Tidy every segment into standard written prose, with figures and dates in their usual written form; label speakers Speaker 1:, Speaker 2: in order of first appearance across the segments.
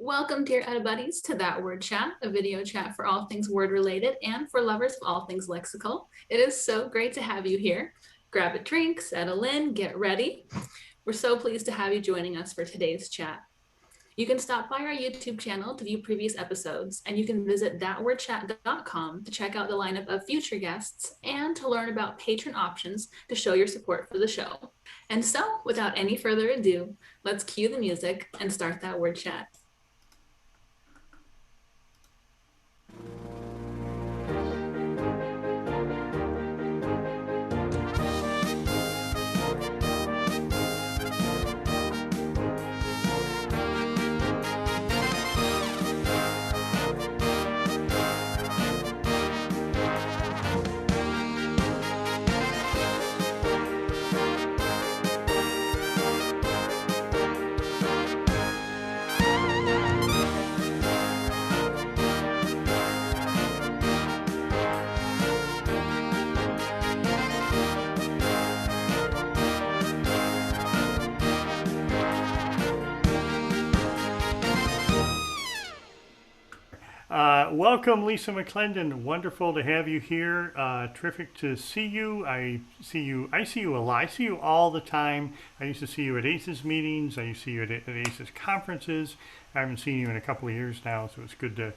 Speaker 1: Welcome, dear EdBuddies, to That Word Chat, a video chat for all things word related and for lovers of all things lexical. It is so great to have you here. Grab a drink, settle in, get ready. We're so pleased to have you joining us for today's chat. You can stop by our YouTube channel to view previous episodes, and you can visit thatwordchat.com to check out the lineup of future guests and to learn about patron options to show your support for the show. And so, without any further ado, let's cue the music and start that word chat.
Speaker 2: Welcome, Lisa McLendon. Wonderful to have you here. Terrific to see you. I see you a lot. I see you all the time. I used to see you at ACES meetings. I used to see you at ACES conferences. I haven't seen you in a couple of years now, so it's good to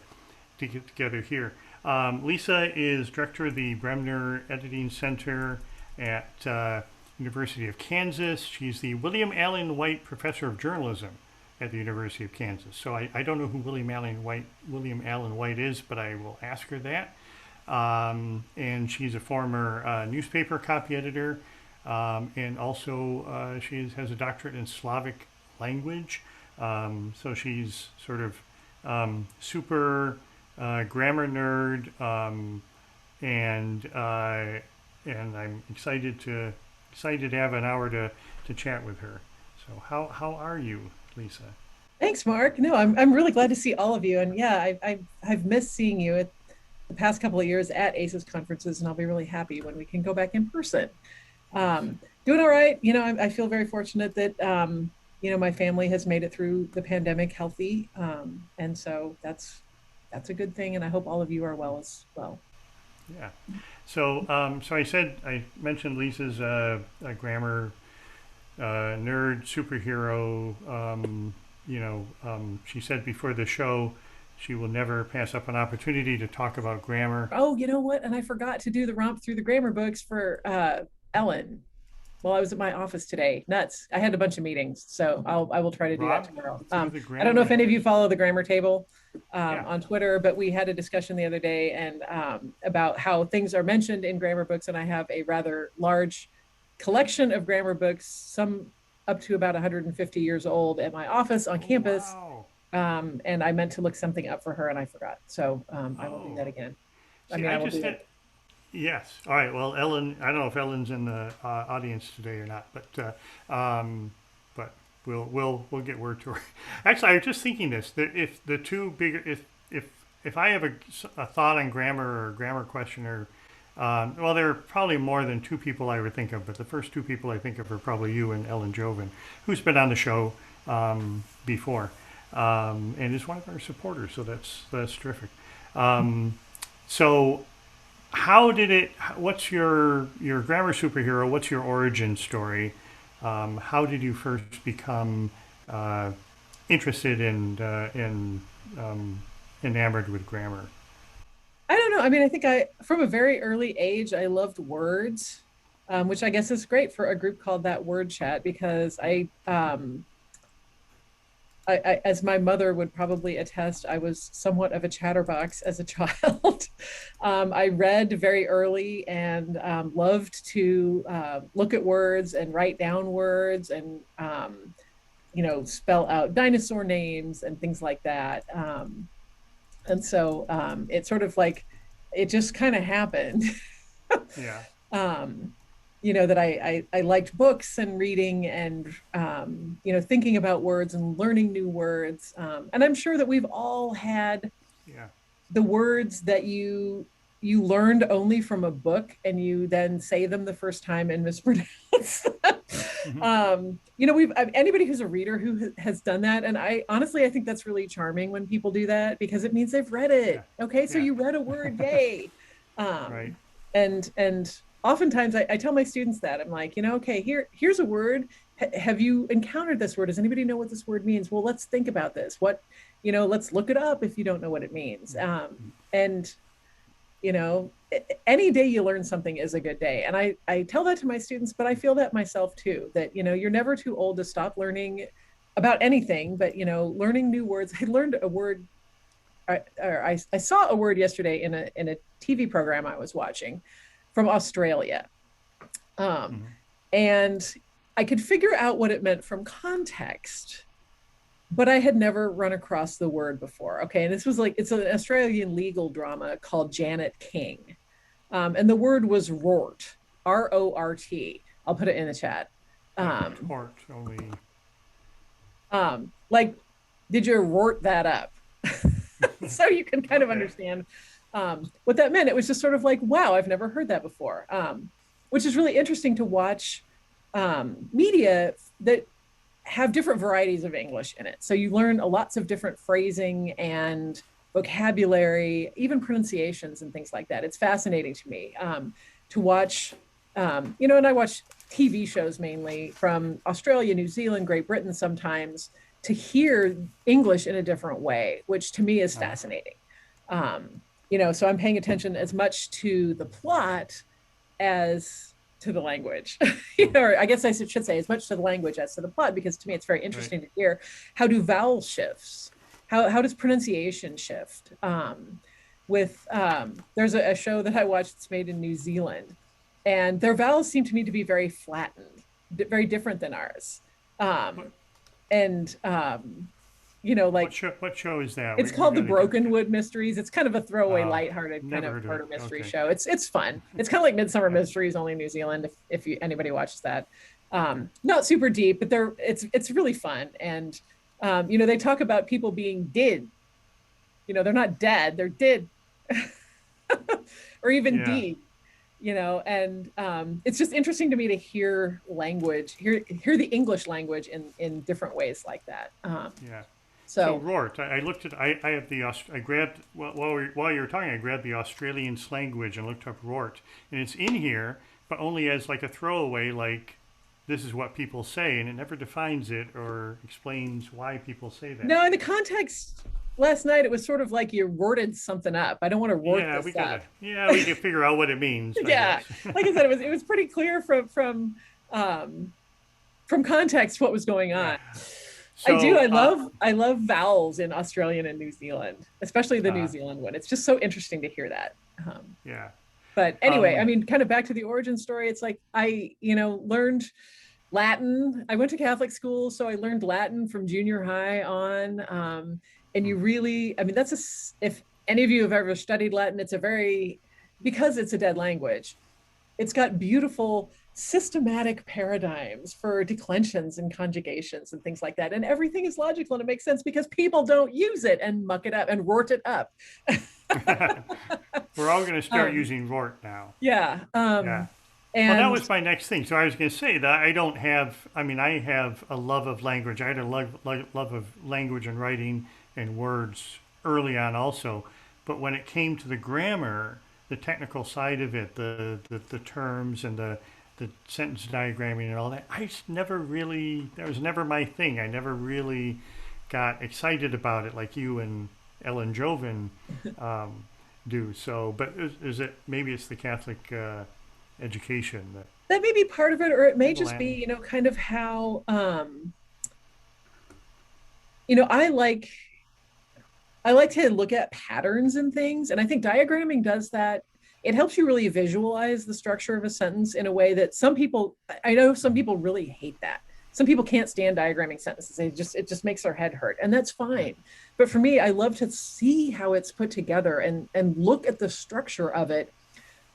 Speaker 2: get together here. Lisa is director of the Bremner Editing Center at University of Kansas. She's the William Allen White Professor of Journalism at the University of Kansas. So I don't know who William Allen White is, but I will ask her that. And she's a former newspaper copy editor, and also she has a doctorate in Slavic language. So she's sort of super grammar nerd, and I'm excited to have an hour to chat with her. So how are you, Lisa?
Speaker 3: Thanks, Mark. No, I'm really glad to see all of you. And yeah, I've missed seeing you at the past couple of years at ACES conferences, and I'll be really happy when we can go back in person. Doing all right. I feel very fortunate that, my family has made it through the pandemic healthy. And so that's a good thing. And I hope all of you are well as well.
Speaker 2: Yeah. So I mentioned Lisa's a grammar nerd superhero. She said before the show she will never pass up an opportunity to talk about grammar.
Speaker 3: Oh, you know what? And I forgot to do the romp through the grammar books for Ellen while I was at my office today. Nuts. I had a bunch of meetings, so I will try to do that tomorrow. I don't know if any of you follow the grammar table on Twitter, but we had a discussion the other day and about how things are mentioned in grammar books, and I have a rather large collection of grammar books, some up to about 150 years old, at my office on campus.
Speaker 2: Wow.
Speaker 3: And I meant to look something up for her and I forgot. So I will do that again.
Speaker 2: Yes. All right. Well, Ellen, I don't know if Ellen's in the audience today or not, but we'll get word to her. Actually, I was just thinking this, that if the two bigger, if I have a thought on grammar or a grammar question or well, there are probably more than two people I would think of, but the first two people I think of are probably you and Ellen Joven, who's been on the show before, and is one of our supporters. So that's terrific. So, what's your grammar superhero? What's your origin story? How did you first become interested in enamored with grammar?
Speaker 3: I don't know. I mean, I think from a very early age, I loved words, which I guess is great for a group called That Word Chat, because I as my mother would probably attest, I was somewhat of a chatterbox as a child. I read very early and loved to look at words and write down words and, spell out dinosaur names and things like that. And so it's sort of like, it just kind of happened.
Speaker 2: Yeah.
Speaker 3: That I liked books and reading and, thinking about words and learning new words. And I'm sure that we've all had the words that you you learned only from a book and you then say them the first time and mispronounce them. You know, anybody who's a reader who has done that, and I honestly, I think that's really charming when people do that because it means they've read it. Yeah. Okay, so you read a word, yay. Right. And oftentimes I tell my students that I'm like, you know, okay, here's a word. Have you encountered this word? Does anybody know what this word means? Well, let's think about this. What, you know, let's look it up if you don't know what it means. And you know, any day you learn something is a good day. And I tell that to my students, but I feel that myself too, that, you know, you're never too old to stop learning about anything, but, you know, learning new words. I learned a word, I saw a word yesterday in a TV program I was watching from Australia. And I could figure out what it meant from context, but I had never run across the word before. Okay, and this was like, it's an Australian legal drama called Janet King. And the word was rort, R-O-R-T. I'll put it in the chat.
Speaker 2: Rort,
Speaker 3: like, did you rort that up? So you can kind of understand what that meant. It was just sort of like, wow, I've never heard that before. Which is really interesting to watch media that have different varieties of English in it. So you learn lots of different phrasing and vocabulary, even pronunciations and things like that. It's fascinating to me to watch, you know, and I watch TV shows mainly from Australia, New Zealand, Great Britain sometimes, to hear English in a different way, which to me is fascinating. You know, so I'm paying attention as much to the plot as to the language. You know, or I guess I should say as much to the language as to the plot, because to me it's very interesting to hear how do vowel shifts, how does pronunciation shift. There's a show that I watched that's made in New Zealand, and their vowels seem to me to be very flattened, very different than ours. You know, like
Speaker 2: what show is that?
Speaker 3: It's called The Brokenwood Mysteries. It's kind of a throwaway, lighthearted kind of murder mystery show. It's fun. It's kind of like Midsummer Mysteries, only New Zealand. If anybody watches that, not super deep, but it's really fun. And you know, they talk about people being did. You know, they're not dead; they're did, or even deed. You know, and it's just interesting to me to hear language, hear the English language in different ways like that.
Speaker 2: So rort, I looked at, I have the, I grabbed, while you were talking, I grabbed the Australian language and looked up rort. And it's in here, but only as like a throwaway, like this is what people say, and it never defines it or explains why people say that.
Speaker 3: No, in the context, last night it was sort of like you rorted something up. I don't want to rort this up.
Speaker 2: Yeah, we can figure out what it means.
Speaker 3: Yeah, like I said, it was pretty clear from context what was going on. So, I love vowels in Australian and New Zealand, especially the New Zealand one. It's just so interesting to hear that. But anyway, I mean, kind of back to the origin story. It's like I, you know, learned Latin. I went to Catholic school, so I learned Latin from junior high on. And you really, I mean, if any of you have ever studied Latin, because it's a dead language, it's got beautiful systematic paradigms for declensions and conjugations and things like that. And everything is logical and it makes sense because people don't use it and muck it up and rort it up.
Speaker 2: We're all going to start using rort now.
Speaker 3: Yeah.
Speaker 2: And well, that was my next thing. So I was going to say that I have a love of language. I had a love of language and writing and words early on also. But when it came to the grammar, the technical side of it, the terms and the sentence diagramming and all that, that was never my thing. I never really got excited about it like you and Ellen Joven do. So, but maybe it's the Catholic education
Speaker 3: that may be part of it, or it may just be, you know, kind of how, you know, I like to look at patterns and things, and I think diagramming does that. It helps you really visualize the structure of a sentence in a way that I know some people really hate that. Some people can't stand diagramming sentences. It just makes their head hurt, and that's fine. But for me, I love to see how it's put together and look at the structure of it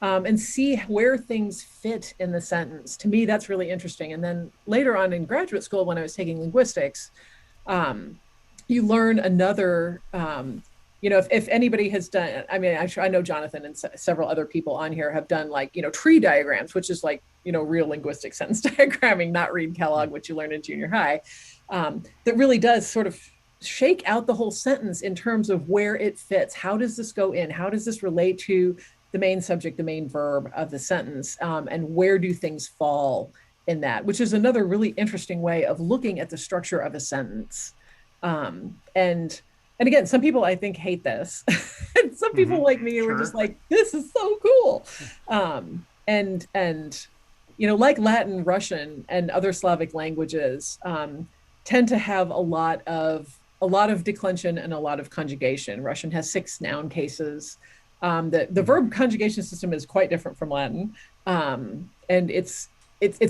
Speaker 3: and see where things fit in the sentence. To me, that's really interesting. And then later on in graduate school, when I was taking linguistics, you learn another if anybody has done, I mean, I know Jonathan and several other people on here have done like, tree diagrams, which is like, real linguistic sentence diagramming, not Reed Kellogg, which you learn in junior high, that really does sort of shake out the whole sentence in terms of where it fits. How does this go in? How does this relate to the main subject, the main verb of the sentence? And where do things fall in that, which is another really interesting way of looking at the structure of a sentence. And again, some people I think hate this. And some people like me were just like, this is so cool. And like Latin, Russian, and other Slavic languages tend to have a lot of declension and a lot of conjugation. Russian has 6 noun cases. The verb conjugation system is quite different from Latin. And it's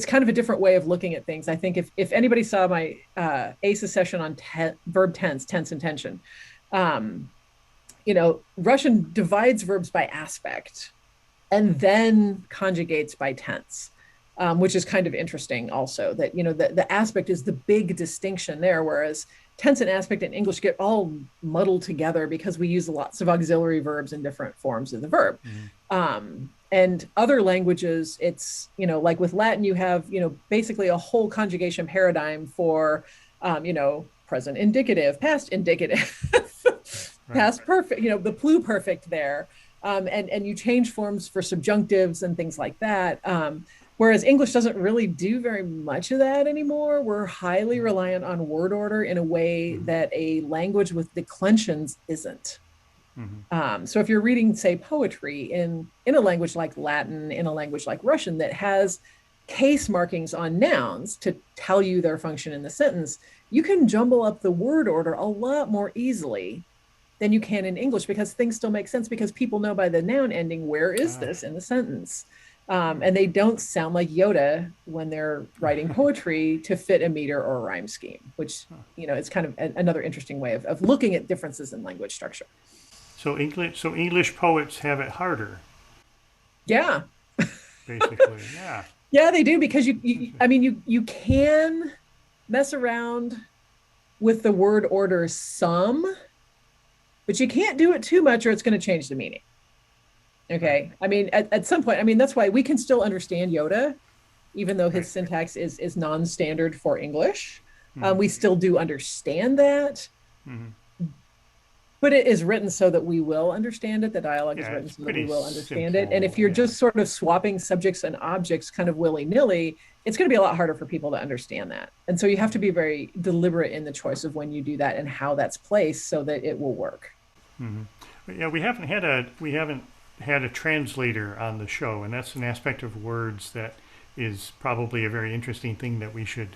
Speaker 3: kind of a different way of looking at things. I think if anybody saw my ACES session on verb tense and tension, Russian divides verbs by aspect and then conjugates by tense, which is kind of interesting also, that, the aspect is the big distinction there, whereas tense and aspect in English get all muddled together because we use lots of auxiliary verbs in different forms of the verb. And other languages, it's, like with Latin, you have, basically a whole conjugation paradigm for, present indicative, past indicative, past perfect, the pluperfect there. And you change forms for subjunctives and things like that. Whereas English doesn't really do very much of that anymore. We're highly reliant on word order in a way that a language with declensions isn't. So if you're reading, say, poetry in a language like Latin, in a language like Russian that has case markings on nouns to tell you their function in the sentence, you can jumble up the word order a lot more easily than you can in English, because things still make sense, because people know by the noun ending, where is this in the sentence? And they don't sound like Yoda when they're writing poetry to fit a meter or a rhyme scheme, which, it's kind of another interesting way of looking at differences in language structure.
Speaker 2: So English poets have it harder.
Speaker 3: Yeah.
Speaker 2: Basically, yeah.
Speaker 3: Yeah, they do, because you can mess around with the word order some, but you can't do it too much or it's going to change the meaning. Okay. I mean, at some point, that's why we can still understand Yoda, even though his syntax is non-standard for English. We still do understand that. But it is written so that we will understand it. The dialogue is written so that we will understand it. And if you're just sort of swapping subjects and objects kind of willy-nilly, it's going to be a lot harder for people to understand that. And so you have to be very deliberate in the choice of when you do that and how that's placed so that it will work.
Speaker 2: Yeah, we haven't had a translator on the show, and that's an aspect of words that is probably a very interesting thing that we should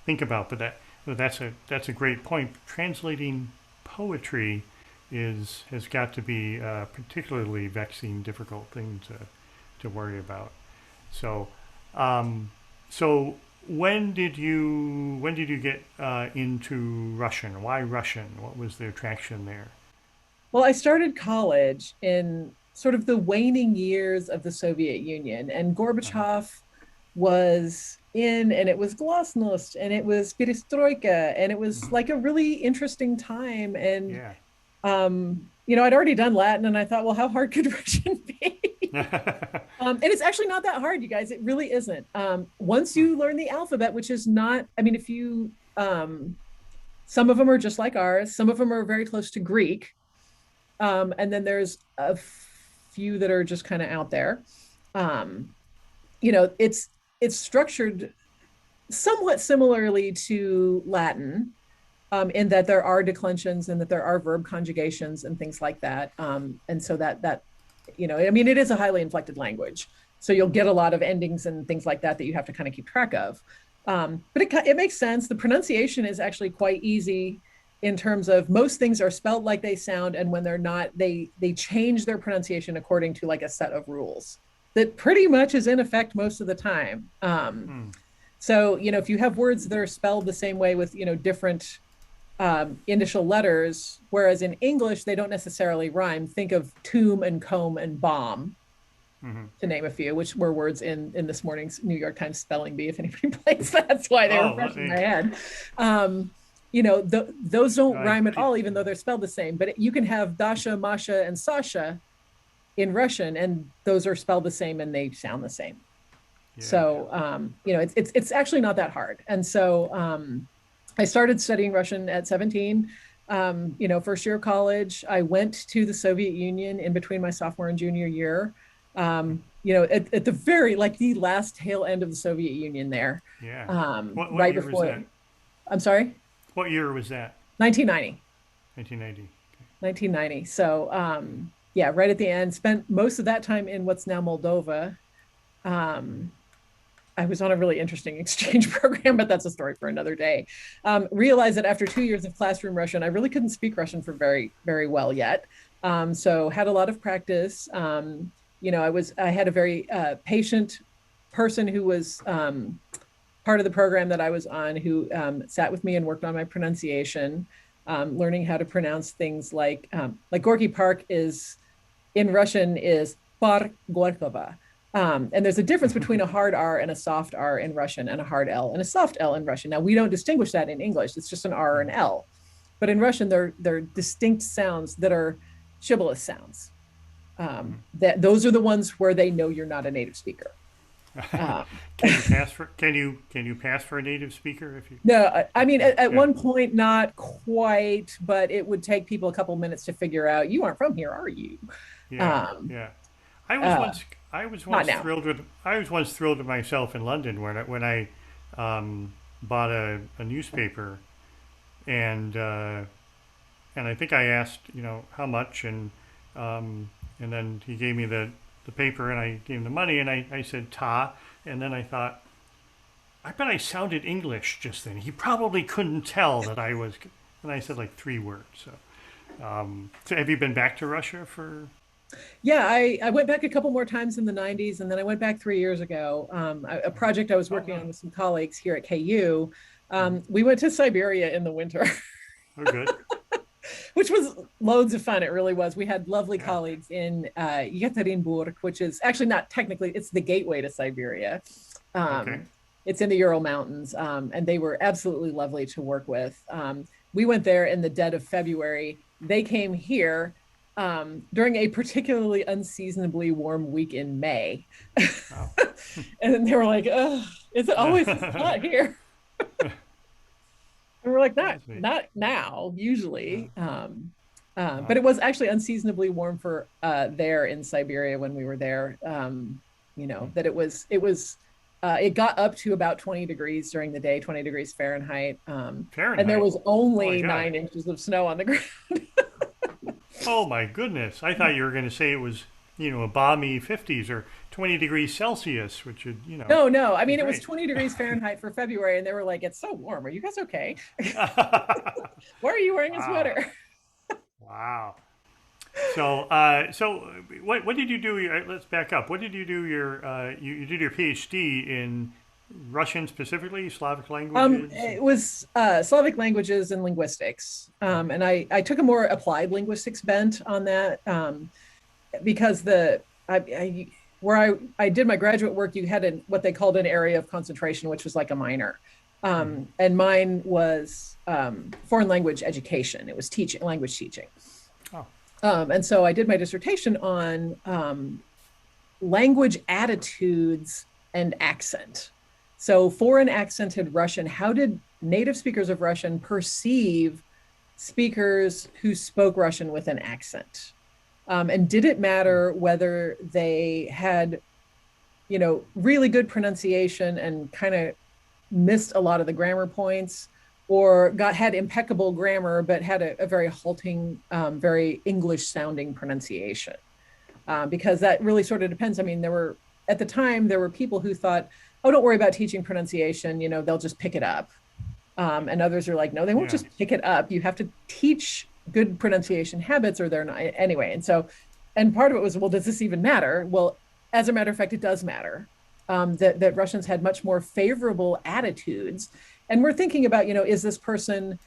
Speaker 2: think about. But that's a great point. Translating poetry has got to be a particularly vexing, difficult thing to worry about. So, when did you get into Russian? Why Russian? What was the attraction there?
Speaker 3: Well, I started college in sort of the waning years of the Soviet Union, and Gorbachev was in, and it was glasnost, and it was perestroika, and it was like a really interesting time. And I'd already done Latin, and I thought, well, how hard could Russian be? And it's actually not that hard, you guys. It really isn't. Once you learn the alphabet, which is not, if you, some of them are just like ours, some of them are very close to Greek. And then there's a few that are just kind of out there. It's structured somewhat similarly to Latin, in that there are declensions and that there are verb conjugations and things like that. And so that it is a highly inflected language. So you'll get a lot of endings and things like that you have to kind of keep track of. But it makes sense. The pronunciation is actually quite easy, in terms of most things are spelled like they sound, and when they're not, they change their pronunciation according to like a set of rules that pretty much is in effect most of the time. So, if you have words that are spelled the same way with, different initial letters, whereas in English, they don't necessarily rhyme. Think of tomb and comb and bomb, to name a few, which were words in this morning's New York Times spelling bee, if anybody plays, that's why they were fresh in my head. those don't rhyme at all, even though they're spelled the same. But you can have Dasha, Masha, and Sasha in Russian, and those are spelled the same and they sound the same. Yeah. So, it's actually not that hard. And so I started studying Russian at 17. First year of college, I went to the Soviet Union in between my sophomore and junior year. At the very, like the last tail end of the Soviet Union there.
Speaker 2: Yeah. What
Speaker 3: right
Speaker 2: year
Speaker 3: before.
Speaker 2: was that?
Speaker 3: I'm sorry?
Speaker 2: What year was that?
Speaker 3: 1990.
Speaker 2: 1990. Okay.
Speaker 3: 1990. So, right at the end, spent most of that time in what's now Moldova. I was on a really interesting exchange program, but that's a story for another day. Realized that after 2 years of classroom Russian, I really couldn't speak Russian for very, very well yet. So had a lot of practice. I had a very patient person who was part of the program that I was on, who sat with me and worked on my pronunciation, learning how to pronounce things like Gorky Park is in Russian is Park Gorkova. And there's a difference between a hard R and a soft R in Russian, and a hard L and a soft L in Russian. Now, we don't distinguish that in English. It's just an R or an L. But in Russian, they're distinct sounds that are shibboleth sounds. Those are the ones where they know you're not a native speaker.
Speaker 2: Can you pass for a native speaker if you?
Speaker 3: No, I mean at one point not quite, but it would take people a couple minutes to figure out you aren't from here, are you?
Speaker 2: Yeah. I was once thrilled with myself in London when I bought a newspaper, and I think I asked how much, and then he gave me the paper, and I gave him the money, and I said ta, and then I thought, I bet I sounded English just then. He probably couldn't tell that I was, and I said like 3 words. So have you been back to Russia for?
Speaker 3: Yeah, I went back a couple more times in the 90s, and then I went back 3 years ago. A project I was working on with some colleagues here at KU. We went to Siberia in the winter.
Speaker 2: Oh, good.
Speaker 3: Which was loads of fun. It really was. We had lovely colleagues in Yekaterinburg, which is actually not technically, it's the gateway to Siberia. It's in the Ural Mountains, and they were absolutely lovely to work with. We went there in the dead of February. They came here during a particularly unseasonably warm week in May. Wow. And then they were like, "Oh, is it always this hot here?" And we're like, not now, usually. But it was actually unseasonably warm for there in Siberia when we were there. That it got up to about 20 degrees during the day, 20 degrees Fahrenheit.
Speaker 2: Fahrenheit.
Speaker 3: And there was only 9 inches of snow on the ground.
Speaker 2: Oh my goodness. I thought you were going to say it was, a balmy 50s or 20 degrees Celsius, which would,
Speaker 3: No. I mean, it was 20 degrees Fahrenheit for February, and they were like, it's so warm. Are you guys okay? Why are you wearing a sweater?
Speaker 2: Wow. So, what did you do? Let's back up. What did you do? You did your PhD in Russian specifically, Slavic languages?
Speaker 3: It was Slavic languages and linguistics. And I took a more applied linguistics bent on that because where I did my graduate work, you had what they called an area of concentration, which was like a minor. And mine was foreign language education. It was language teaching. Oh. And so I did my dissertation on language attitudes and accent. So foreign accented Russian, how did native speakers of Russian perceive speakers who spoke Russian with an accent? And did it matter whether they had, really good pronunciation and kind of missed a lot of the grammar points, or had impeccable grammar, but had a very halting, very English sounding pronunciation? Because that really sort of depends. I mean, at the time, there were people who thought, oh, don't worry about teaching pronunciation, they'll just pick it up. And others are like, no, they won't just pick it up. You have to teach good pronunciation habits or they're not. Anyway, and part of it was, well, does this even matter? Well, as a matter of fact, it does matter. That Russians had much more favorable attitudes. And we're thinking about, is this person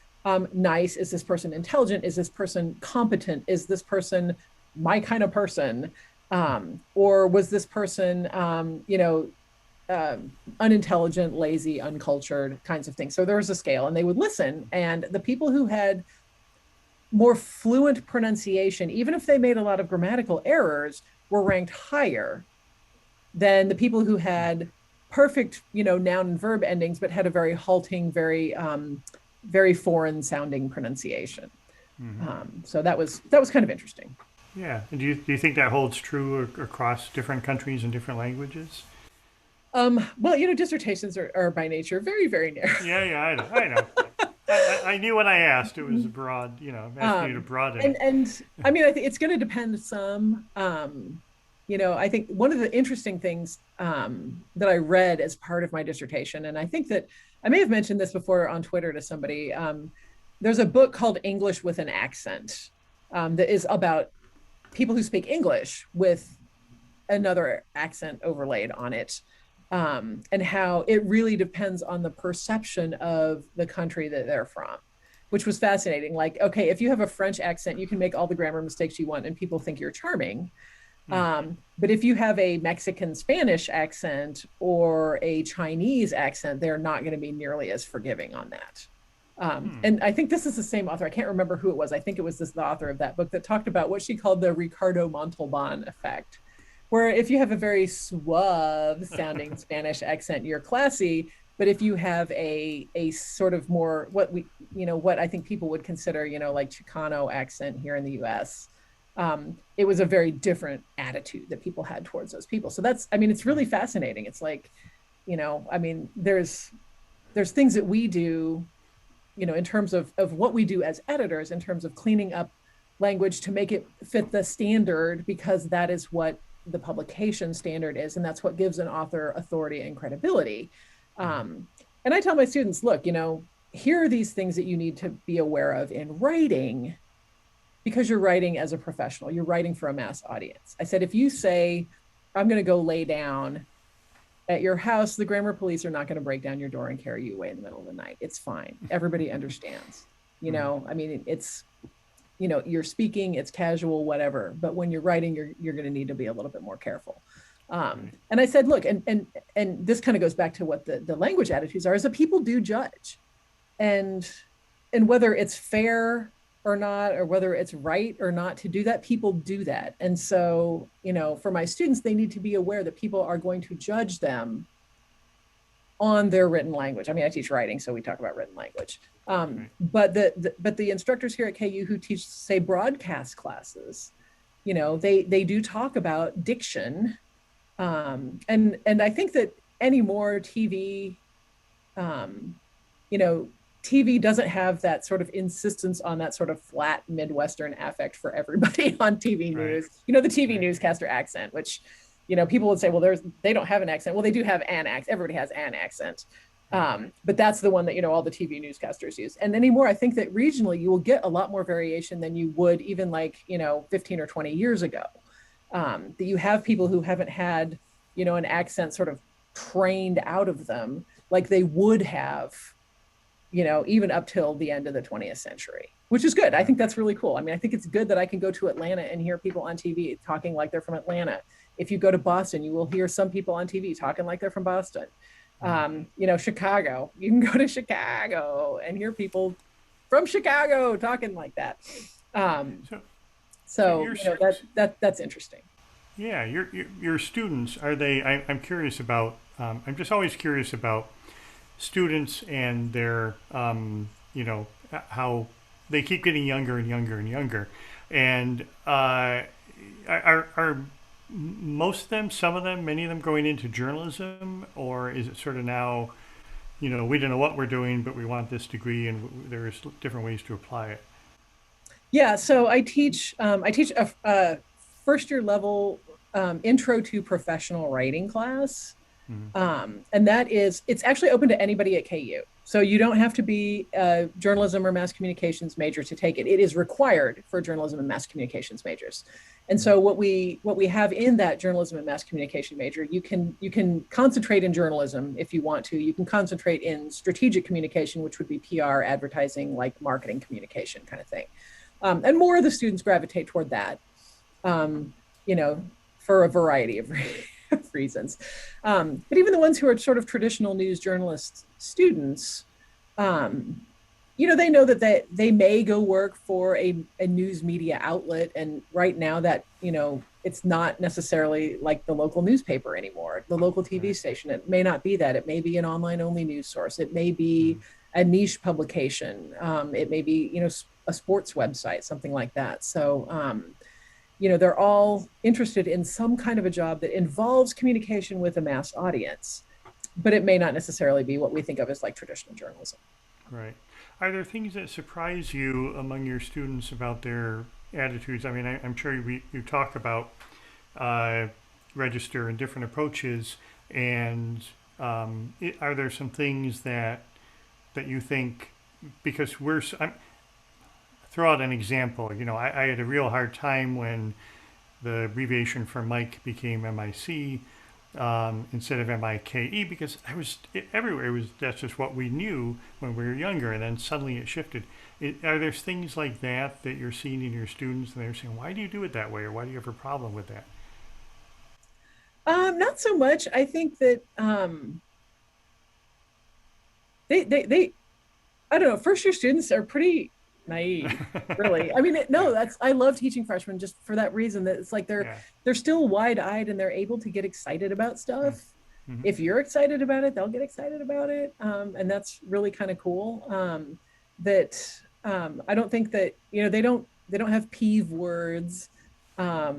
Speaker 3: nice? Is this person intelligent? Is this person competent? Is this person my kind of person? Or was this person, unintelligent, lazy, uncultured kinds of things. So there was a scale, and they would listen. And the people who had more fluent pronunciation, even if they made a lot of grammatical errors, were ranked higher than the people who had perfect, noun and verb endings, but had a very halting, very foreign sounding pronunciation. So that was kind of interesting.
Speaker 2: Yeah. And do you think that holds true across different countries and different languages?
Speaker 3: Well, dissertations are by nature very, very narrow.
Speaker 2: Yeah, I know. I knew when I asked it was a broad, asking you to broaden it.
Speaker 3: And I mean, I think it's going to depend some. I think one of the interesting things that I read as part of my dissertation, and I think that I may have mentioned this before on Twitter to somebody, there's a book called English with an Accent that is about people who speak English with another accent overlaid on it. And how it really depends on the perception of the country that they're from, which was fascinating. Like, okay, if you have a French accent, you can make all the grammar mistakes you want and people think you're charming. But if you have a Mexican Spanish accent or a Chinese accent, they're not going to be nearly as forgiving on that. And I think this is the same author. I can't remember who it was. I think it was the author of that book that talked about what she called the Ricardo Montalban effect, where if you have a very suave sounding Spanish accent, you're classy. But if you have a sort of more what I think people would consider, like Chicano accent here in the US, it was a very different attitude that people had towards those people. So it's really fascinating. It's like, there's things that we do, in terms of what we do as editors, in terms of cleaning up language to make it fit the standard, because that is what the publication standard is, and that's what gives an author authority and credibility. And I tell my students, look, here are these things that you need to be aware of in writing, because you're writing as a professional, you're writing for a mass audience. I said, if you say, I'm going to go lay down at your house, the grammar police are not going to break down your door and carry you away in the middle of the night. It's fine. Everybody understands. It's you're speaking, it's casual, whatever. But when you're writing, you're going to need to be a little bit more careful. And I said, look, and this kind of goes back to what the language attitudes are, is that people do judge, and whether it's fair or not, or whether it's right or not to do that, people do that. And so, for my students, they need to be aware that people are going to judge them on their written language. I teach writing, so we talk about written language. But the instructors here at KU who teach, say, broadcast classes, they do talk about diction. And I think that anymore TV, TV doesn't have that sort of insistence on that sort of flat Midwestern affect for everybody on TV news. Right. The TV newscaster accent, which, people would say, well, they don't have an accent. Well, they do have an accent. Everybody has an accent. But that's the one that, all the TV newscasters use. And anymore, I think that regionally you will get a lot more variation than you would even 15 or 20 years ago. That you have people who haven't had, an accent sort of trained out of them like they would have, even up till the end of the 20th century, which is good. I think that's really cool. I think it's good that I can go to Atlanta and hear people on TV talking like they're from Atlanta. If you go to Boston, you will hear some people on TV talking like they're from Boston. Chicago, you can go to Chicago and hear people from Chicago talking like that. That's interesting.
Speaker 2: Yeah, your students, are they? I'm curious about. I'm just always curious about students and their, how they keep getting younger and younger and younger, and are most of them, some of them, many of them going into journalism, or is it sort of now, we don't know what we're doing, but we want this degree, and there's different ways to apply it?
Speaker 3: Yeah, so I teach a first year level intro to professional writing class. And it's actually open to anybody at KU. So you don't have to be a journalism or mass communications major to take it. It is required for journalism and mass communications majors. And so what we have in that journalism and mass communication major, you can concentrate in journalism if you want to. You can concentrate in strategic communication, which would be PR, advertising, like marketing communication kind of thing. And more of the students gravitate toward that, for a variety of reasons. But even the ones who are sort of traditional news journalist students, they know that they may go work for a news media outlet. And right now that, it's not necessarily like the local newspaper anymore, the local TV station. It may not be that. It may be an online only news source. It may be a niche publication. It may be, a sports website, something like that. So, they're all interested in some kind of a job that involves communication with a mass audience, but it may not necessarily be what we think of as like traditional journalism.
Speaker 2: Right. Are there things that surprise you among your students about their attitudes? I mean, I'm sure you talk about register and different approaches, and are there some things that you think, because throw out an example. I had a real hard time when the abbreviation for Mike became MIC instead of MIKE, because everywhere that's just what we knew when we were younger, and then suddenly it shifted. Are there things like that you're seeing in your students, and they're saying, why do you do it that way, or why do you have a problem with that?
Speaker 3: Not so much. I think that they I don't know, first year students are pretty naive, really. I mean, I love teaching freshmen just for that reason, that it's like they're still wide-eyed and they're able to get excited about stuff. If you're excited about it, they'll get excited about it, and that's really kind of cool. I don't think that they don't have peeve words. I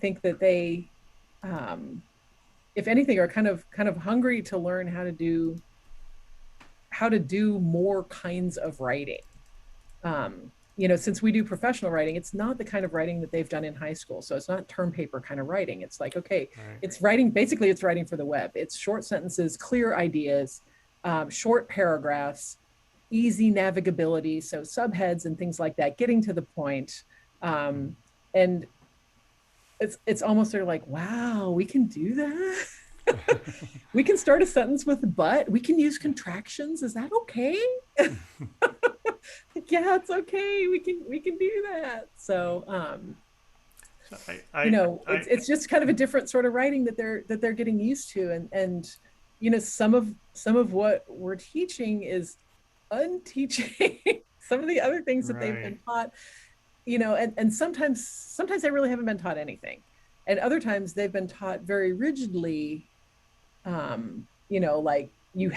Speaker 3: think that they, if anything, are kind of hungry to learn how to do more kinds of writing. Since we do professional writing, it's not the kind of writing that they've done in high school. So it's not term paper kind of writing. It's like, okay, it's writing for the web. It's short sentences, clear ideas, short paragraphs, easy navigability. So subheads and things like that, getting to the point. And it's almost sort of like, wow, we can do that. We can start a sentence with but. We can use contractions. Is that okay? Yeah, it's okay. We can do that. So, it's just kind of a different sort of writing that they're getting used to, and some of what we're teaching is unteaching some of the other things that they've been taught. And sometimes they really haven't been taught anything, and other times they've been taught very rigidly. Like you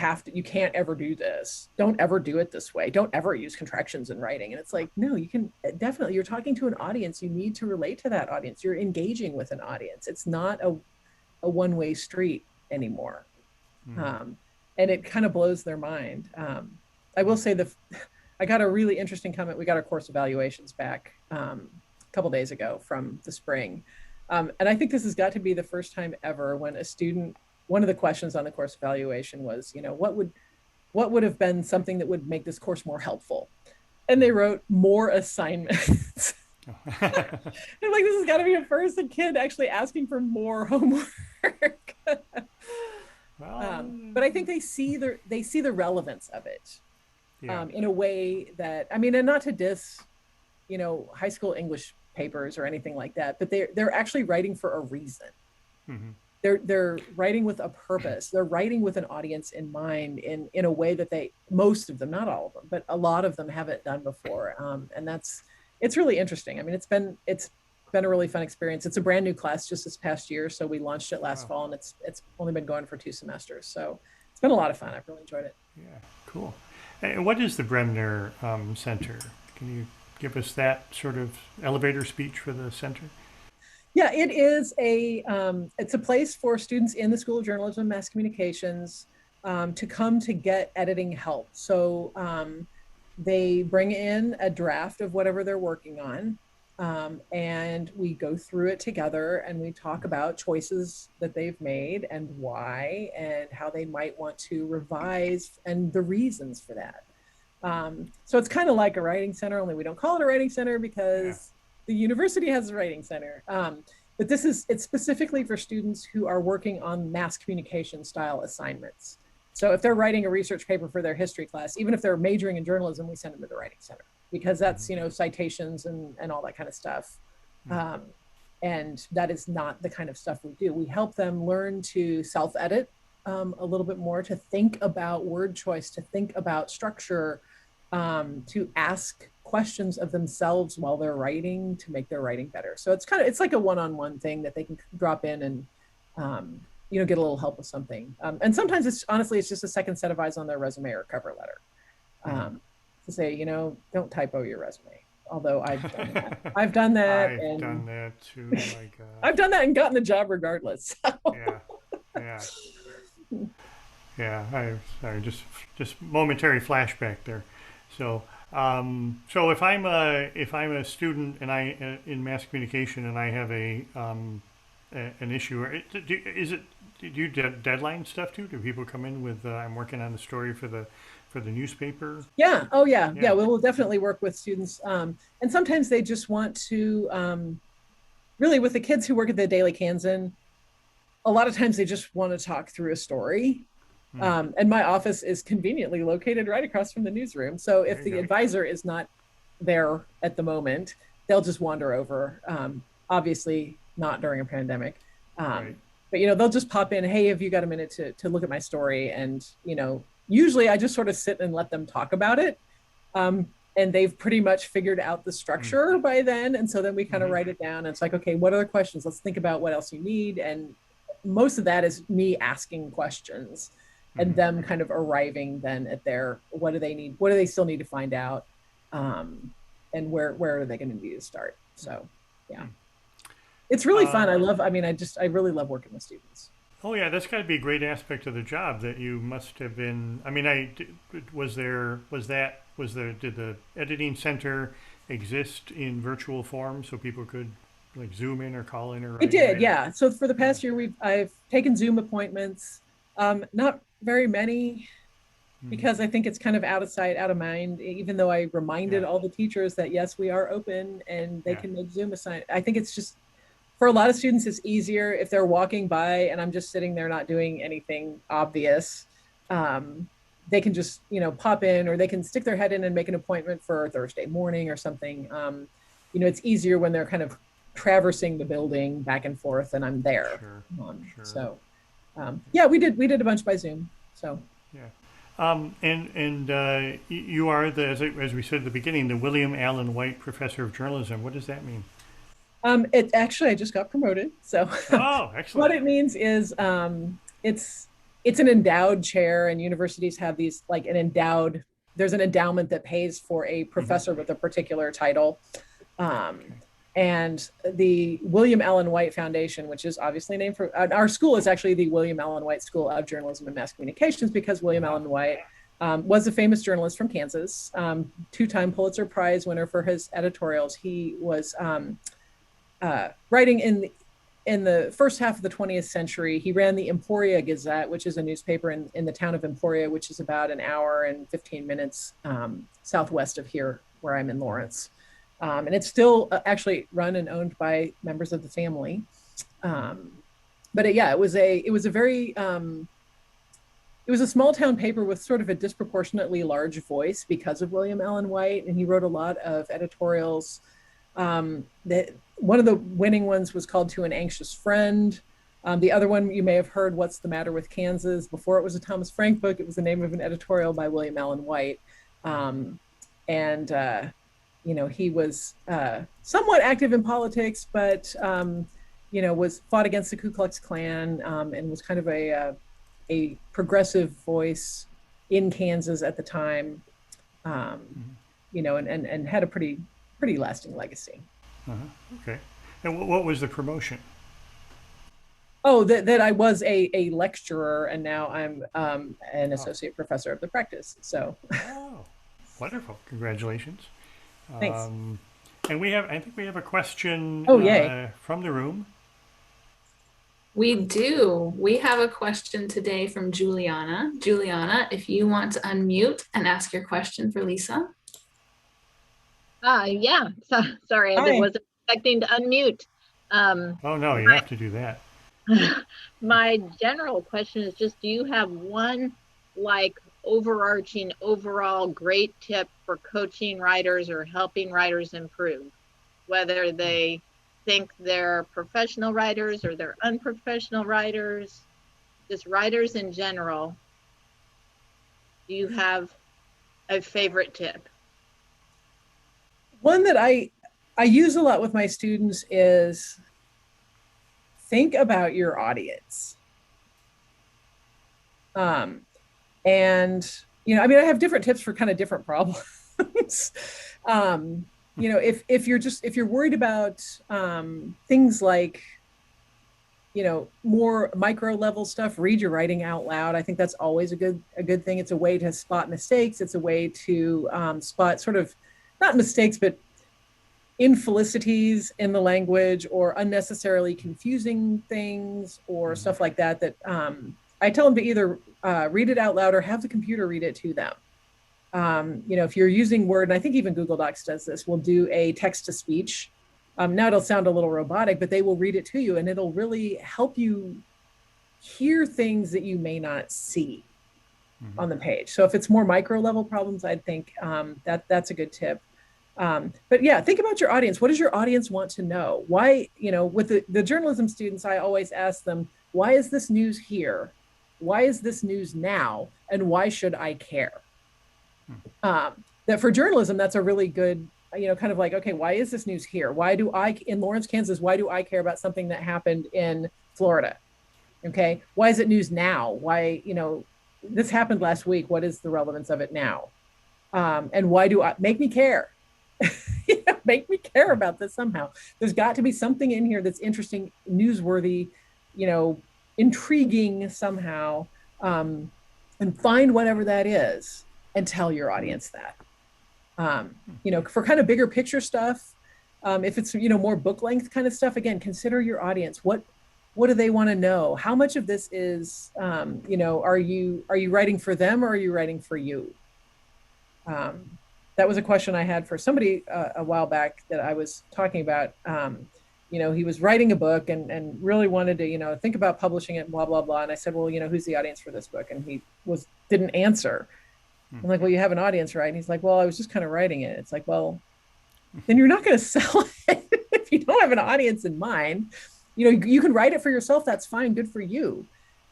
Speaker 3: can't ever do this. Don't ever do it this way. Don't ever use contractions in writing. And it's like, no, you can definitely, you're talking to an audience. You need to relate to that audience. You're engaging with an audience. It's not a one-way street anymore. And it kind of blows their mind. I will say I got a really interesting comment. We got our course evaluations back a couple days ago from the spring. And I think this has got to be the first time ever when a student, one of the questions on the course evaluation was, what would have been something that would make this course more helpful? And they wrote more assignments. I'm like, this has got to be a first, a kid actually asking for more homework. But I think they see the relevance of it in a way that, and not to diss, high school English papers or anything like that, but they're actually writing for a reason. They're writing with a purpose. They're writing with an audience in mind in a way that most of them, not all of them, but a lot of them haven't done before. And it's really interesting. It's been a really fun experience. It's a brand new class just this past year. So we launched it last fall, and it's only been going for 2 semesters. So it's been a lot of fun. I've really enjoyed it.
Speaker 2: Yeah, cool. And what is the Bremner Center? Can you give us that sort of elevator speech for the center?
Speaker 3: Yeah, it is it's a place for students in the School of Journalism and Mass Communications to come to get editing help. So they bring in a draft of whatever they're working on, and we go through it together, and we talk about choices that they've made and why, and how they might want to revise and the reasons for that. So it's kind of like a writing center, only we don't call it a writing center because the university has a writing center. But it's specifically for students who are working on mass communication style assignments. So if they're writing a research paper for their history class, even if they're majoring in journalism, we send them to the writing center because that's, citations and all that kind of stuff. And that is not the kind of stuff we do. We help them learn to self-edit a little bit more, to think about word choice, to think about structure, to ask questions of themselves while they're writing to make their writing better. So it's like a one-on-one thing that they can drop in and get a little help with something. And sometimes it's just a second set of eyes on their resume or cover letter to say, don't typo your resume. Although I've done that. I've done that.
Speaker 2: I've done that too. Like,
Speaker 3: I've done that and gotten the job regardless. So.
Speaker 2: Yeah. Sorry, just momentary flashback there. So, so if I'm a student and I in mass communication and I have an issue, do you deadline stuff too? Do people come in with I'm working on the story for the newspaper?
Speaker 3: Yeah. Oh, yeah. Yeah. We'll definitely work with students. And sometimes they just want to, really with the kids who work at the Daily Kansan, a lot of times they just want to talk through a story. And my office is conveniently located right across from the newsroom. So if the advisor is not there at the moment, they'll just wander over. Obviously not during a pandemic. But, they'll just pop in, hey, have you got a minute to look at my story? And, usually I just sort of sit and let them talk about it. And they've pretty much figured out the structure by then. And so then we kind of write it down. And it's like, okay, what other questions? Let's think about what else you need. And most of that is me asking questions and them kind of arriving then at what do they need? What do they still need to find out? And where are they going to need to start? So, yeah. It's really fun. I really love working with students.
Speaker 2: Oh yeah, that's got to be a great aspect of the job that you must have been. I mean, did the editing center exist in virtual form so people could like Zoom in or call in or?
Speaker 3: It did, yeah. So for the past year, I've taken Zoom appointments, not very many, because I think it's kind of out of sight, out of mind. Even though I reminded all the teachers that yes, we are open and they can make Zoom assign. I think it's just. For a lot of students, it's easier if they're walking by and I'm just sitting there not doing anything obvious. They can just, pop in, or they can stick their head in and make an appointment for Thursday morning or something. It's easier when they're kind of traversing the building back and forth and I'm there. Sure. So, we did a bunch by Zoom. So.
Speaker 2: Yeah. You are as we said at the beginning, the William Allen White Professor of Journalism. What does that mean?
Speaker 3: I just got promoted. So
Speaker 2: excellent.
Speaker 3: What it means is it's an endowed chair, and universities have these there's an endowment that pays for a professor with a particular title. And the William Allen White Foundation, which is obviously named for our school, is actually the William Allen White School of Journalism and Mass Communications, because William Allen White was a famous journalist from Kansas, two-time Pulitzer Prize winner for his editorials. He was writing in the first half of the 20th century. He ran the Emporia Gazette, which is a newspaper in the town of Emporia, which is about an hour and 15 minutes southwest of here, where I'm in Lawrence. And it's still actually run and owned by members of the family. But it was a very, it was a small town paper with sort of a disproportionately large voice because of William Allen White. And he wrote a lot of editorials. One of the winning ones was called To an Anxious Friend. The other one you may have heard, What's the Matter with Kansas? Before it was a Thomas Frank book, it was the name of an editorial by William Allen White. He was somewhat active in politics, but, was fought against the Ku Klux Klan, and was kind of a progressive voice in Kansas at the time, and had a pretty lasting legacy.
Speaker 2: Okay. And what was the promotion?
Speaker 3: Oh, that I was a lecturer, and now I'm an associate professor of the practice. So.
Speaker 2: Oh, wonderful! Congratulations.
Speaker 3: Thanks.
Speaker 2: And I think we have a question from the room.
Speaker 1: We do. We have a question today from Juliana. Juliana, if you want to unmute and ask your question for Lisa.
Speaker 4: Yeah. Sorry, I wasn't expecting to unmute.
Speaker 2: Oh no, you have to do that.
Speaker 4: My general question is just, do you have one overarching overall great tip for coaching writers or helping writers improve, whether they think they're professional writers or they're unprofessional writers, just writers in general, do you have a favorite tip?
Speaker 3: One that I use a lot with my students is think about your audience. And, you know, I mean, I have different tips for kind of different problems. You know, if you're worried about things like, you know, more micro level stuff, read your writing out loud. I think that's always a good thing. It's a way to spot mistakes. It's a way to spot sort of not mistakes, but infelicities in the language or unnecessarily confusing things or stuff like that, that I tell them to either read it out loud or have the computer read it to them. You know, if you're using Word, and I think even Google Docs does this, we'll do a text to speech. Now it'll sound a little robotic, but they will read it to you and it'll really help you hear things that you may not see on the page. So if it's more micro level problems, I'd think that's a good tip. But yeah, think about your audience. What does your audience want to know? Why, you know, with the journalism students, I always ask them, why is this news here? Why is this news now? And why should I care? That for journalism, that's a really good, you know, kind of like, okay, why is this news here? Why do I, in Lawrence, Kansas, why do I care about something that happened in Florida? Okay, why is it news now? Why, you know, this happened last week. What is the relevance of it now? And why do I, make me care? You know, make me care about this somehow. There's got to be something in here that's interesting, newsworthy, you know, intriguing somehow, and find whatever that is and tell your audience that. You know, for kind of bigger picture stuff, if it's, you know, more book length kind of stuff, again, consider your audience. What do they want to know? How much of this is, you know, are you writing for them or are you writing for you? That was a question I had for somebody a while back that I was talking about. You know, he was writing a book and really wanted to, you know, think about publishing it, blah, blah, blah. And I said, well, you know, who's the audience for this book? And he didn't answer. I'm like, well, you have an audience, right? And he's like, well, I was just kind of writing it. It's like, well, then you're not going to sell it if you don't have an audience in mind. You know, you can write it for yourself. That's fine. Good for you.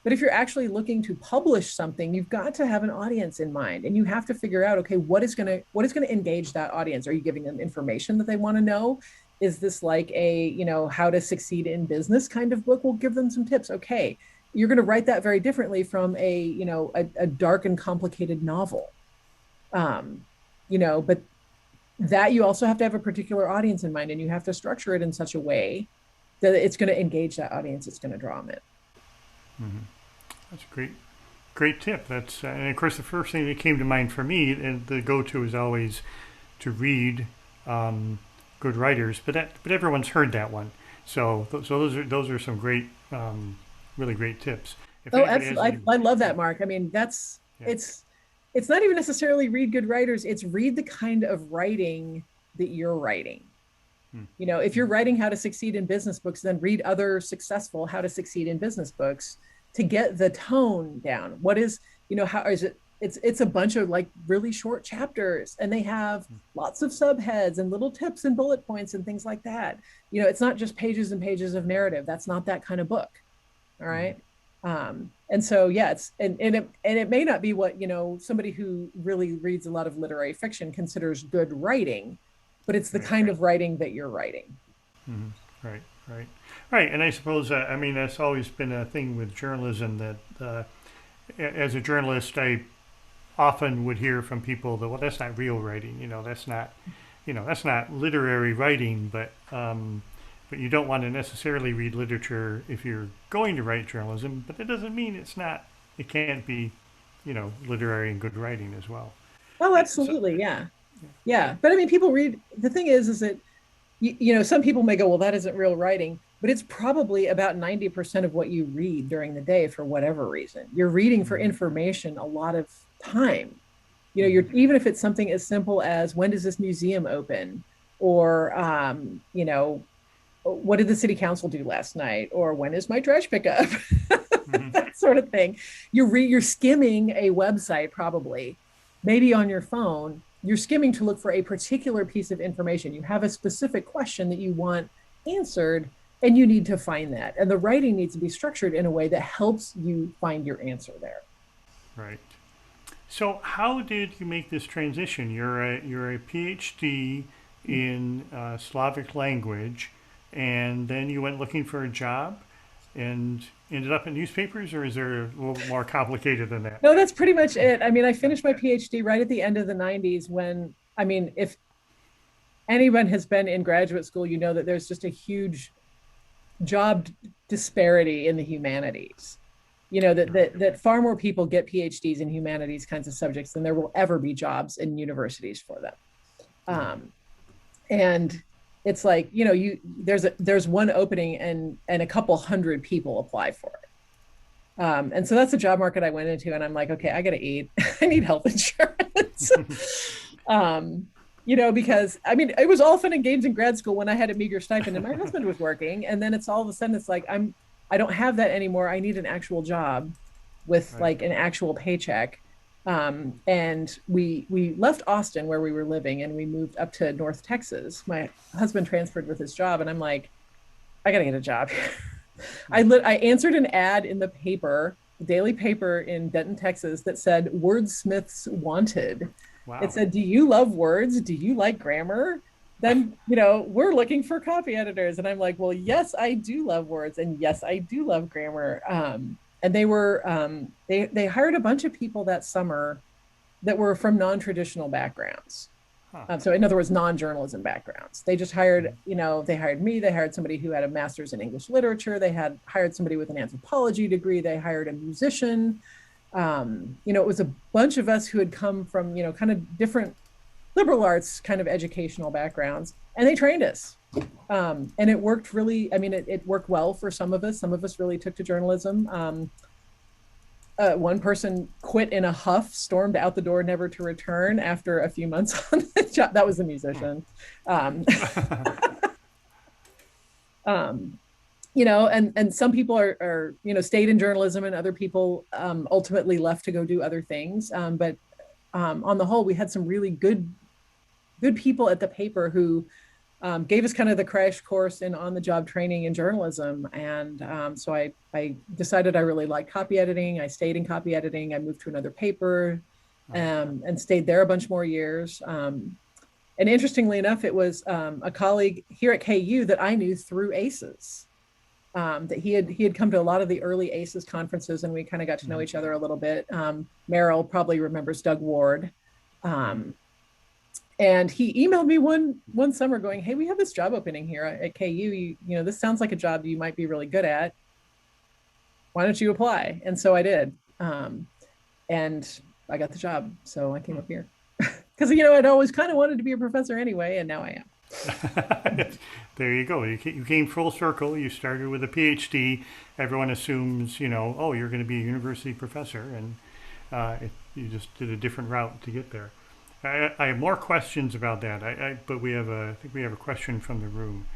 Speaker 3: But if you're actually looking to publish something, you've got to have an audience in mind, and you have to figure out, okay, what is going to engage that audience? Are you giving them information that they want to know? Is this like a, you know, how to succeed in business kind of book? We'll give them some tips. Okay, you're going to write that very differently from a, you know, a dark and complicated novel. You know, but that you also have to have a particular audience in mind, and you have to structure it in such a way that it's going to engage that audience. It's going to draw them in.
Speaker 2: That's a great tip. That's and of course the first thing that came to mind for me, and the go-to is always to read good writers. But everyone's heard that one. So those are some great, really great tips.
Speaker 3: Absolutely. I love that, Mark. I mean, that's it's not even necessarily read good writers. It's read the kind of writing that you're writing. You know, if you're writing how to succeed in business books, then read other successful how to succeed in business books to get the tone down. What is, you know, how is it? It's a bunch of like really short chapters, and they have lots of subheads and little tips and bullet points and things like that. You know, it's not just pages and pages of narrative. That's not that kind of book. All right. And so, yeah, and it may not be what, you know, somebody who really reads a lot of literary fiction considers good writing, but it's the kind of writing that you're writing.
Speaker 2: Right. And I suppose, I mean, that's always been a thing with journalism that as a journalist, I often would hear from people that, well, that's not real writing. You know, that's not literary writing, but you don't want to necessarily read literature if you're going to write journalism, but that doesn't mean it can't be, you know, literary and good writing as well.
Speaker 3: Oh, absolutely. So, yeah. But I mean, people read, the thing is that, you know, some people may go, well, that isn't real writing, but it's probably about 90% of what you read during the day for whatever reason. You're reading for information a lot of time. You know, even if it's something as simple as, when does this museum open? Or, you know, what did the city council do last night? Or when is my trash pickup? That sort of thing. You're skimming a website, probably, maybe on your phone. You're skimming to look for a particular piece of information. You have a specific question that you want answered, and you need to find that. And the writing needs to be structured in a way that helps you find your answer there.
Speaker 2: Right. So how did you make this transition? You're a PhD in Slavic language, and then you went looking for a job and ended up in newspapers, or is there a little more complicated than that?
Speaker 3: No, that's pretty much it. I mean, I finished my PhD right at the end of the 90s when, I mean, if anyone has been in graduate school, you know that there's just a huge job disparity in the humanities. You know, that far more people get PhDs in humanities kinds of subjects than there will ever be jobs in universities for them. And it's like, you know, there's one opening and a couple hundred people apply for it. And so that's the job market I went into, and I'm like, okay, I got to eat. I need health insurance. You know, because I mean, it was all fun and games in grad school when I had a meager stipend and my husband was working. And then it's all of a sudden, it's like, I don't have that anymore. I need an actual job with like an actual paycheck. And we left Austin where we were living and we moved up to North Texas. My husband transferred with his job and I'm like, I gotta get a job here. I answered an ad in the paper, the daily paper in Denton, Texas, that said wordsmiths wanted. Wow. It said, do you love words? Do you like grammar? Then, you know, we're looking for copy editors. And I'm like, well, yes, I do love words. And yes, I do love grammar. And they were, they hired a bunch of people that summer that were from non-traditional backgrounds. Huh. So in other words, non-journalism backgrounds. They just hired, you know, they hired me, they hired somebody who had a master's in English literature. They had hired somebody with an anthropology degree. They hired a musician. You know, it was a bunch of us who had come from, you know, kind of different liberal arts kind of educational backgrounds, and they trained us. And it worked really, I mean, it worked well for some of us. Some of us really took to journalism. One person quit in a huff, stormed out the door, never to return after a few months on the job. That was a musician. You know, and some people are, you know, stayed in journalism and other people ultimately left to go do other things. But on the whole, we had some really good people at the paper who gave us kind of the crash course in on-the-job training in journalism. And so I decided I really liked copy editing. I stayed in copy editing. I moved to another paper and stayed there a bunch more years. And interestingly enough, it was a colleague here at KU that I knew through ACES. That he had come to a lot of the early ACES conferences, and we kind of got to know each other a little bit. Meryl probably remembers Doug Ward. And he emailed me one summer going, hey, we have this job opening here at KU. You know, this sounds like a job you might be really good at. Why don't you apply? And so I did. And I got the job. So I came up here. Because, you know, I'd always kind of wanted to be a professor anyway, and now I am.
Speaker 2: There you go. You came full circle. You started with a PhD. Everyone assumes, you know, oh, you're going to be a university professor, and you just did a different route to get there. I have more questions about that. But I think we have a question from the room.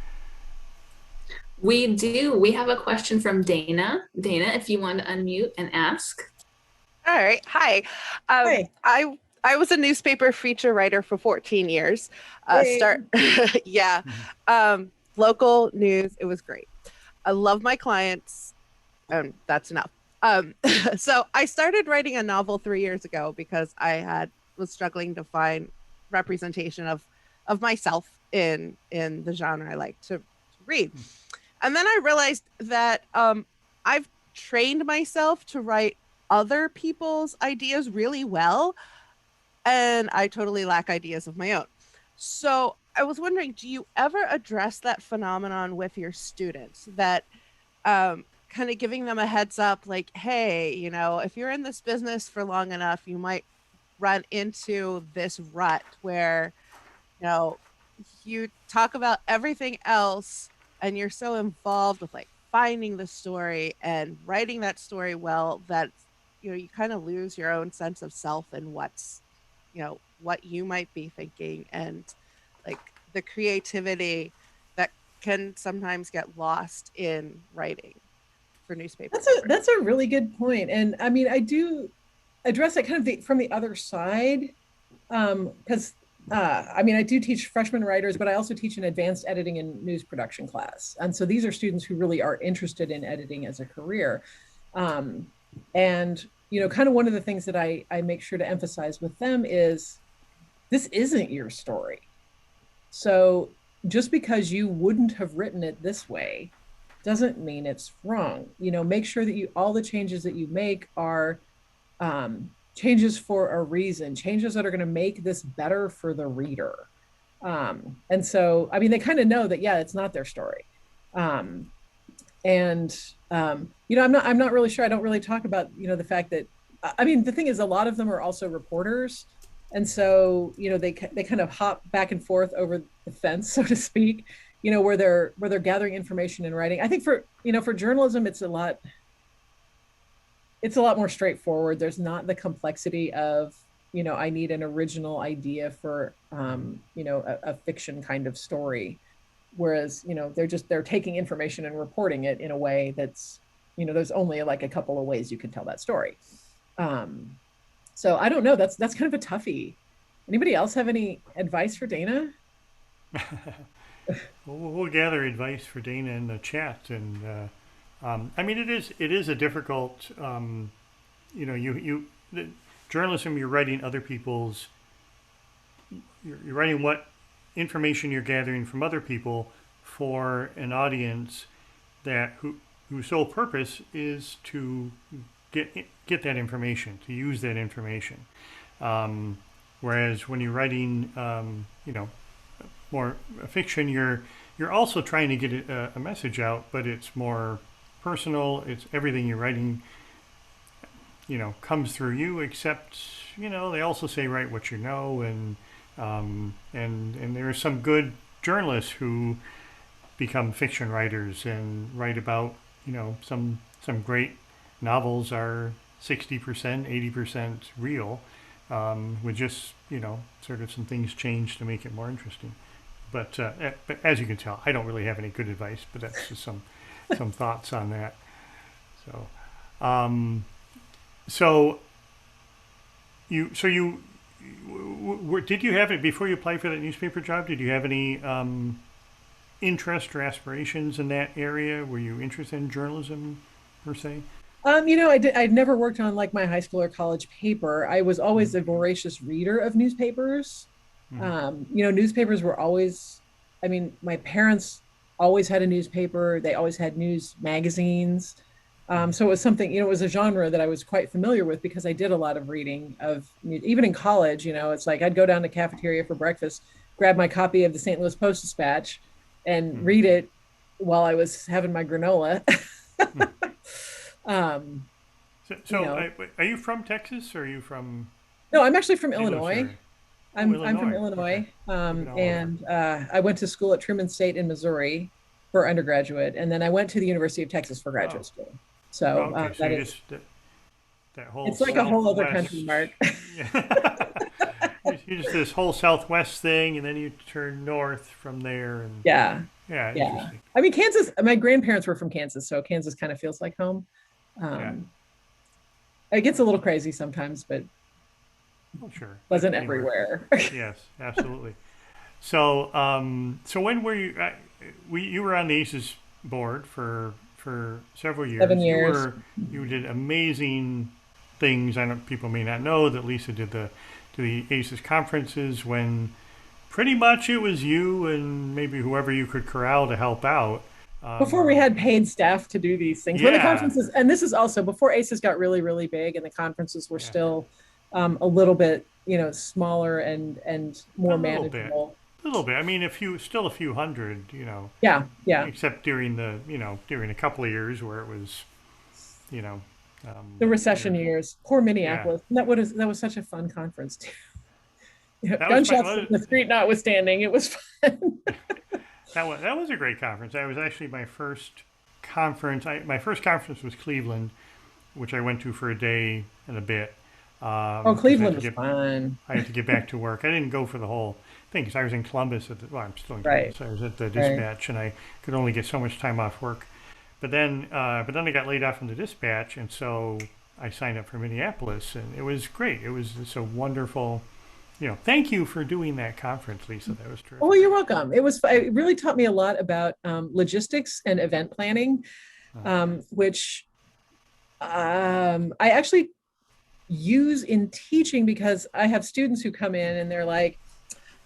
Speaker 1: We do. We have a question from Dana. Dana, if you want to unmute and ask.
Speaker 5: All right. Hi.
Speaker 3: Hey.
Speaker 5: I was a newspaper feature writer for 14 years. Yeah. Local news. It was great. I love my clients. That's enough. So I started writing a novel 3 years ago because I was struggling to find representation of myself in the genre I like to read. And then I realized that I've trained myself to write other people's ideas really well, and I totally lack ideas of my own. So I was wondering, do you ever address that phenomenon with your students, that kind of giving them a heads up, like, hey, you know, if you're in this business for long enough, you might run into this rut where, you know, you talk about everything else and you're so involved with like finding the story and writing that story well that, you know, you kind of lose your own sense of self and what's, you know, what you might be thinking, and like the creativity that can sometimes get lost in writing for newspapers.
Speaker 3: That's a really good point. And I mean, I do address it kind of from the other side, because I mean, I do teach freshman writers, but I also teach an advanced editing and news production class. And so these are students who really are interested in editing as a career. Um, and, you know, kind of one of the things that I make sure to emphasize with them is this isn't your story. So just because you wouldn't have written it this way doesn't mean it's wrong. You know, make sure that all the changes that you make are changes for a reason, changes that are going to make this better for the reader. And so, I mean, they kind of know that, yeah, it's not their story. And you know, I'm not really sure. I don't really talk about, you know, the fact that, I mean, the thing is, a lot of them are also reporters. And so, you know, they kind of hop back and forth over the fence, so to speak, you know, where they're gathering information and writing. I think for, you know, for journalism, it's a lot more straightforward. There's not the complexity of, you know, I need an original idea for, you know, a fiction kind of story. Whereas, you know, they're taking information and reporting it in a way that's, you know, there's only like a couple of ways you can tell that story. So I don't know, that's kind of a toughie. Anybody else have any advice for Dana?
Speaker 2: We'll gather advice for Dana in the chat. And I mean, it is a difficult, you know, the journalism, you're writing other people's, you're writing what information you're gathering from other people for an audience that whose sole purpose is to get that information, to use that information. Whereas when you're writing, you know, more fiction, you're also trying to get a message out, but it's more personal. It's everything you're writing, you know, comes through you. Except, you know, they also say write what you know, and there are some good journalists who become fiction writers and write about, you know, some great novels are 60%, 80% real, with just, you know, sort of some things changed to make it more interesting. But as you can tell, I don't really have any good advice, but that's just some thoughts on that. So, did you have it before you applied for that newspaper job? Did you have any interest or aspirations in that area? Were you interested in journalism per se?
Speaker 3: You know, I'd never worked on like my high school or college paper. I was always a voracious reader of newspapers. You know, newspapers were always, I mean, my parents always had a newspaper. They always had news magazines. So it was something, you know, it was a genre that I was quite familiar with because I did a lot of reading of, even in college, you know, it's like I'd go down to the cafeteria for breakfast, grab my copy of the St. Louis Post-Dispatch and read it while I was having my granola.
Speaker 2: So
Speaker 3: you know.
Speaker 2: are you from Texas or are you from?
Speaker 3: No, I'm actually from Illinois.
Speaker 2: Area?
Speaker 3: I'm from Illinois.
Speaker 2: Okay.
Speaker 3: And I went to school at Truman State in Missouri for undergraduate, and then I went to the University of Texas for graduate school. So,
Speaker 2: okay, so
Speaker 3: that is,
Speaker 2: that whole
Speaker 3: it's like a whole other country, Mark.
Speaker 2: You just this whole Southwest thing, and then you turn north from there, and
Speaker 3: Yeah.
Speaker 2: Interesting.
Speaker 3: I mean, Kansas, my grandparents were from Kansas, so Kansas kind of feels like home. It gets a little crazy sometimes, but
Speaker 2: sure,
Speaker 3: wasn't everywhere.
Speaker 2: Yes, absolutely. So, so when were you? You were on the ACES board for several years.
Speaker 3: 7 years.
Speaker 2: You did amazing things. I know people may not know that Lisa did the ACES conferences when pretty much it was you and maybe whoever you could corral to help out.
Speaker 3: Before we had paid staff to do these things. When the conferences, and this is also before ACES got really, really big and the conferences were still a little bit, you know, smaller and more manageable.
Speaker 2: A little bit. I mean, still a few hundred, you know.
Speaker 3: Yeah.
Speaker 2: Except during a couple of years where it was, you know,
Speaker 3: the recession years. Poor Minneapolis. Yeah. That was such a fun conference too. Gunshots in the street notwithstanding, it was fun.
Speaker 2: That was a great conference. That was actually my first conference. My first conference was Cleveland, which I went to for a day and a bit.
Speaker 3: Cleveland was fun.
Speaker 2: I had to get back to work. I didn't go for the whole thing because I was in Columbus I'm still in Columbus. I was at the Dispatch, and I could only get so much time off work. But then I got laid off from the Dispatch, and so I signed up for Minneapolis, and it was great. It was just a wonderful thank you for doing that conference, Lisa. That was terrific.
Speaker 3: Oh, you're welcome. It really taught me a lot about logistics and event planning, which I actually use in teaching because I have students who come in and they're like,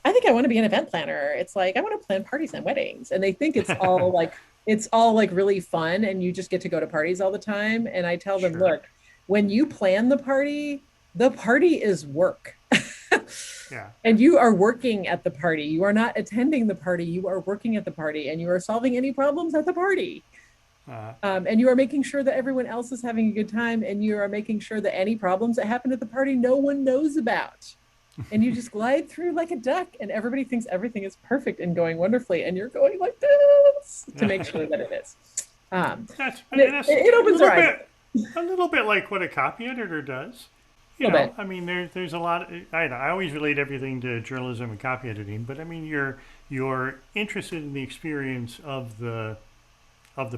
Speaker 3: I think I want to be an event planner. It's like, I want to plan parties and weddings. And they think it's all like really fun and you just get to go to parties all the time. And I tell them, look, when you plan the party is work.
Speaker 2: Yeah.
Speaker 3: And you are working at the party. You are not attending the party. You are working at the party and you are solving any problems at the party. And you are making sure that everyone else is having a good time. And you are making sure that any problems that happen at the party, no one knows about. And you just glide through like a duck and everybody thinks everything is perfect and going wonderfully. And you're going like this to make sure that it is. It opens our eyes.
Speaker 2: A little bit like what a copy editor does. I mean, there's a lot. I always relate everything to journalism and copy editing, but I mean, you're interested in the experience of the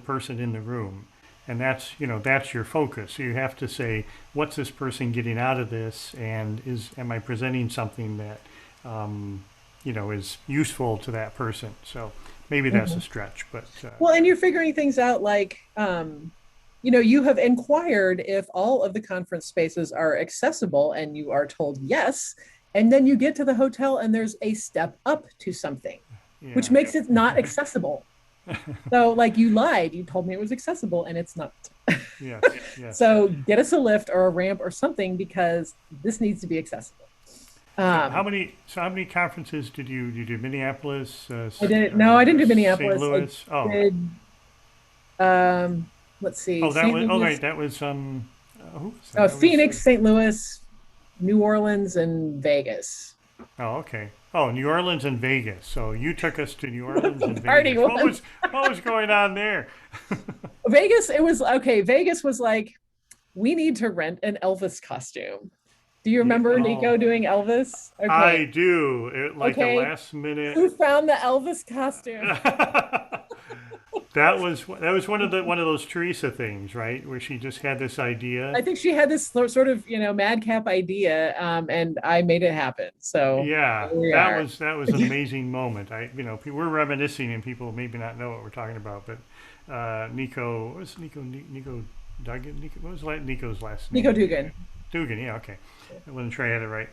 Speaker 2: person in the room, and that's your focus. So you have to say, what's this person getting out of this, and am I presenting something that is useful to that person? So maybe that's a stretch, but
Speaker 3: well, and you're figuring things out like. You have inquired if all of the conference spaces are accessible and you are told yes. And then you get to the hotel and there's a step up to something, which makes it not accessible. So like you lied, you told me it was accessible and it's not.
Speaker 2: Yes.
Speaker 3: So get us a lift or a ramp or something because this needs to be accessible.
Speaker 2: How many conferences did you do? Minneapolis?
Speaker 3: I didn't do Minneapolis.
Speaker 2: St. Louis.
Speaker 3: Let's see.
Speaker 2: Oh, that was who was that?
Speaker 3: Phoenix, St. Louis, New Orleans, and Vegas.
Speaker 2: Oh, okay. Oh, New Orleans and Vegas. So you took us to New Orleans and Vegas. What was going on there?
Speaker 3: Vegas, it was okay. Vegas was like, we need to rent an Elvis costume. Do you remember Nico doing Elvis? Okay.
Speaker 2: I do. The last minute.
Speaker 3: Who found the Elvis costume?
Speaker 2: That was one of those Teresa things, right? Where she just had this idea.
Speaker 3: I think she had this sort of madcap idea, and I made it happen. So
Speaker 2: yeah, that was an amazing moment. We're reminiscing, and people maybe not know what we're talking about, but Nico, what was Nico Dugan? What was Nico's last name?
Speaker 3: Nico Dugan.
Speaker 2: Dugan, yeah, okay. I wasn't sure I had it right.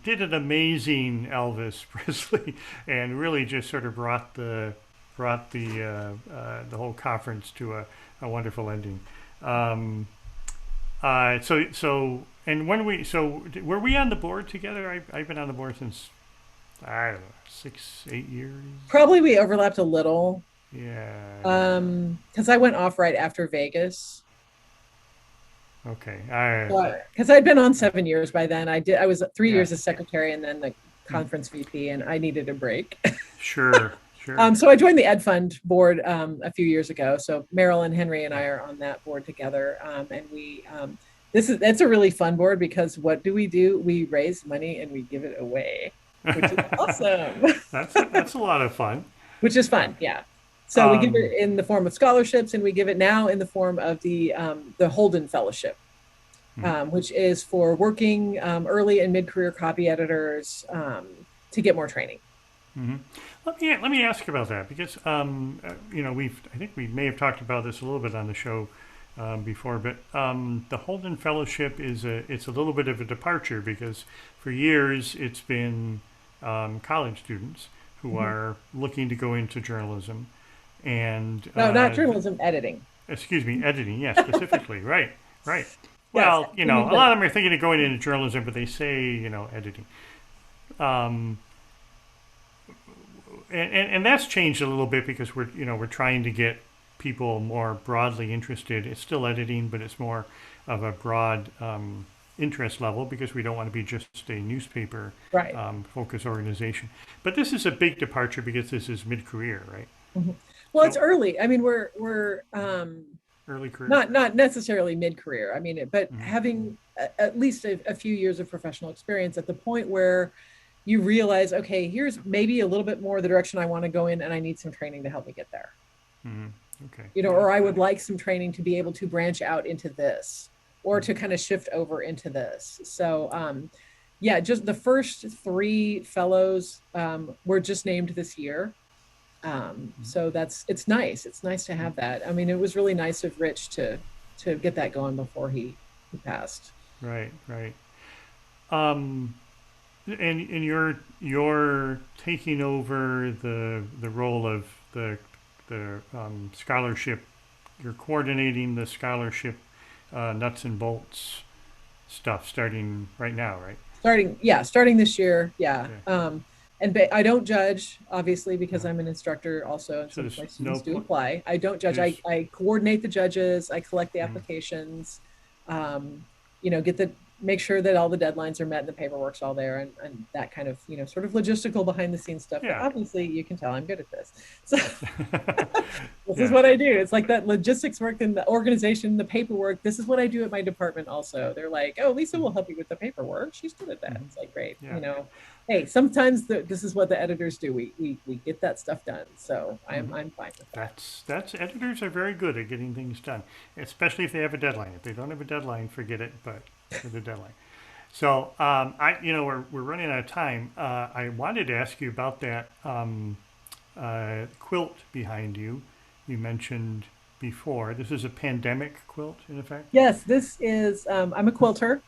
Speaker 2: Did an amazing Elvis Presley, and really just sort of brought the whole conference to a wonderful ending. Were we on the board together? I've been on the board since I don't know 6-8 years.
Speaker 3: Probably we overlapped a little.
Speaker 2: Yeah.
Speaker 3: Because I went off right after Vegas.
Speaker 2: Okay.
Speaker 3: Because I'd been on 7 years by then. I was 3 years as secretary and then the conference VP, and I needed a break.
Speaker 2: Sure.
Speaker 3: So I joined the Ed Fund board a few years ago. So Marilyn, Henry, and I are on that board together. And we that's a really fun board because what do? We raise money and we give it away, which is awesome.
Speaker 2: That's a lot of fun.
Speaker 3: Which is fun, yeah. So we give it in the form of scholarships, and we give it now in the form of the Holden Fellowship, which is for working early and mid-career copy editors to get more training.
Speaker 2: Mm-hmm. Let me ask about that because I think we may have talked about this a little bit on the show before, but the Holden Fellowship it's a little bit of a departure because for years it's been college students who are looking to go into journalism and
Speaker 3: not journalism, editing.
Speaker 2: Excuse me, editing, yes, specifically, right. Well,
Speaker 3: yes,
Speaker 2: a lot of them are thinking of going into journalism, but they say editing. And that's changed a little bit because we're trying to get people more broadly interested. It's still editing, but it's more of a broad interest level because we don't want to be just a newspaper focused organization. But this is a big departure because this is mid-career, right?
Speaker 3: Mm-hmm. Well, it's early. I mean, we're
Speaker 2: early career,
Speaker 3: not necessarily mid-career. I mean, but having at least a few years of professional experience at the point where you realize, okay, here's maybe a little bit more the direction I want to go in, and I need some training to help me get there.
Speaker 2: Mm-hmm. Okay.
Speaker 3: Or I would like some training to be able to branch out into this, or to kind of shift over into this. So, yeah, just the first 3 fellows were just named this year. So it's nice. It's nice to have that. I mean, it was really nice of Rich to get that going before he passed.
Speaker 2: Right, right. And you're taking over the role of the scholarship. You're coordinating the scholarship nuts and bolts stuff starting right now, right?
Speaker 3: Starting this year. Yeah.
Speaker 2: Okay.
Speaker 3: And I don't judge, obviously, because I'm an instructor also, and some of my students do apply. I don't judge. I coordinate the judges. I collect the applications. Make sure that all the deadlines are met and the paperwork's all there, and that kind of, sort of logistical behind the scenes stuff.
Speaker 2: Yeah.
Speaker 3: But obviously, you can tell I'm good at this. So this is what I do. It's like that logistics work and the organization, the paperwork. This is what I do at my department also. They're like, oh, Lisa will help you with the paperwork. She's good at that. It's like, great.
Speaker 2: Yeah.
Speaker 3: Hey, sometimes this is what the editors do. We get that stuff done. So I'm fine with that.
Speaker 2: That's editors are very good at getting things done, especially if they have a deadline. If they don't have a deadline, forget it. But for the deadline. So we're running out of time. I wanted to ask you about that quilt behind you. You mentioned before. This is a pandemic quilt, in effect.
Speaker 3: Yes, this is. I'm a quilter.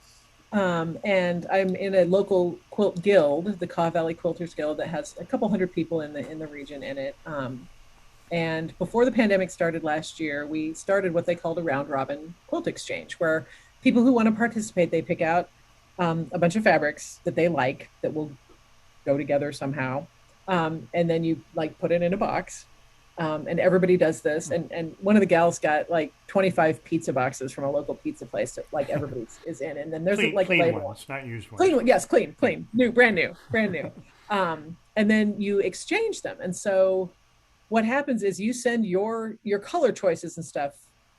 Speaker 3: And I'm in a local quilt guild, the Kaw Valley Quilters Guild, that has a couple hundred people in the region in it. And before the pandemic started last year, we started what they called a round robin quilt exchange, where people who want to participate, they pick out a bunch of fabrics that they like that will go together somehow. And then you put it in a box. And everybody does this. And one of the gals got 25 pizza boxes from a local pizza place that everybody is in. And then there's
Speaker 2: clean
Speaker 3: a label.
Speaker 2: Ones, not used ones.
Speaker 3: Clean one, yes, clean, new, brand new. And then you exchange them. And so what happens is you send your color choices and stuff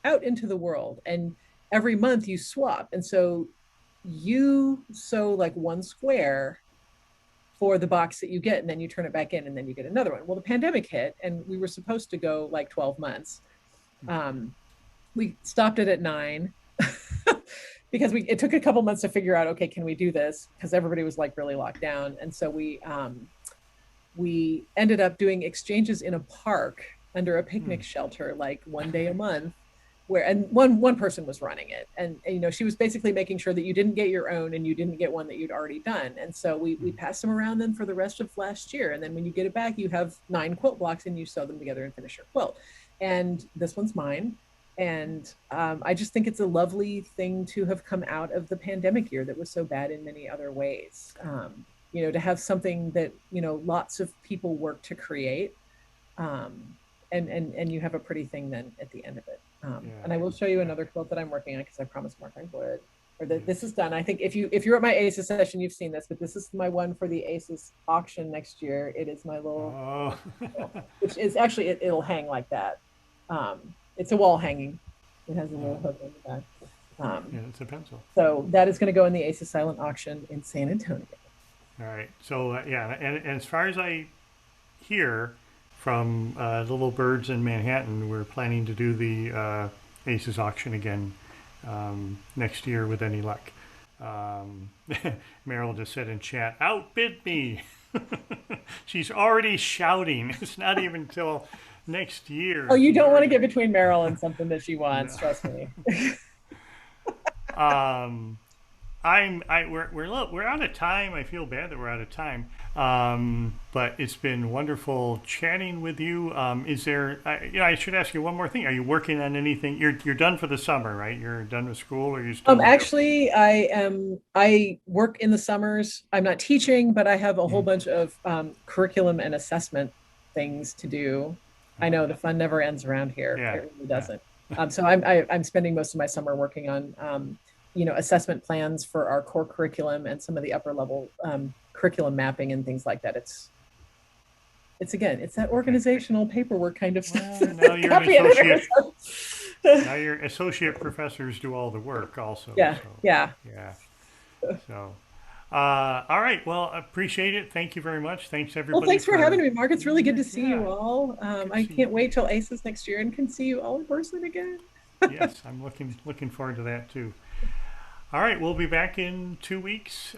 Speaker 3: out into the world, and every month you swap. And so you sew one square for the box that you get, and then you turn it back in, and then you get another one. Well, the pandemic hit, and we were supposed to go 12 months. We stopped it at 9 because it took a couple months to figure out, okay, can we do this? Because everybody was really locked down. And so we ended up doing exchanges in a park under a picnic shelter, one day a month, and one person was running it. And she was basically making sure that you didn't get your own and you didn't get one that you'd already done. And so we passed them around then for the rest of last year. And then when you get it back, you have 9 quilt blocks and you sew them together and finish your quilt. And this one's mine. And I just think it's a lovely thing to have come out of the pandemic year that was so bad in many other ways. To have something that, lots of people work to create. And you have a pretty thing then at the end of it. And I will show you another quilt that I'm working on, because I promised Mark I would. This is done. I think if you're at my ACES session, you've seen this, but this is my one for the ACES auction next year. It is my little, which is actually, it'll hang like that. It's a wall hanging. It has a little hook on the back.
Speaker 2: It's a pencil.
Speaker 3: So that is going to go in the ACES silent auction in San Antonio.
Speaker 2: All right. So and as far as I hear from Little Birds in Manhattan, we're planning to do the ACES auction again next year with any luck. Meryl just said in chat, outbid me. She's already shouting. It's not even till next year.
Speaker 3: Oh, you don't want to get between Meryl and something that she wants. No. Trust me.
Speaker 2: We're out of time. I feel bad that we're out of time. But it's been wonderful chatting with you. Is there? I should ask you one more thing. Are you working on anything? You're done for the summer, right? You're done with school, or you still?
Speaker 3: Actually, I am. I work in the summers. I'm not teaching, but I have a whole bunch of curriculum and assessment things to do. I know the fun never ends around here. Yeah, it really doesn't. Yeah. So I'm spending most of my summer working on assessment plans for our core curriculum and some of the upper level curriculum mapping and things like that. It's that organizational paperwork kind of stuff.
Speaker 2: Well, now you're an associate. Now your associate professors do all the work also.
Speaker 3: Yeah.
Speaker 2: So, all right. Well, appreciate it. Thank you very much. Thanks everybody.
Speaker 3: Well, thanks for having me, Mark. It's really good to see you all. I can't wait till ACES next year and can see you all in person again.
Speaker 2: Yes, I'm looking forward to that too. All right, we'll be back in 2 weeks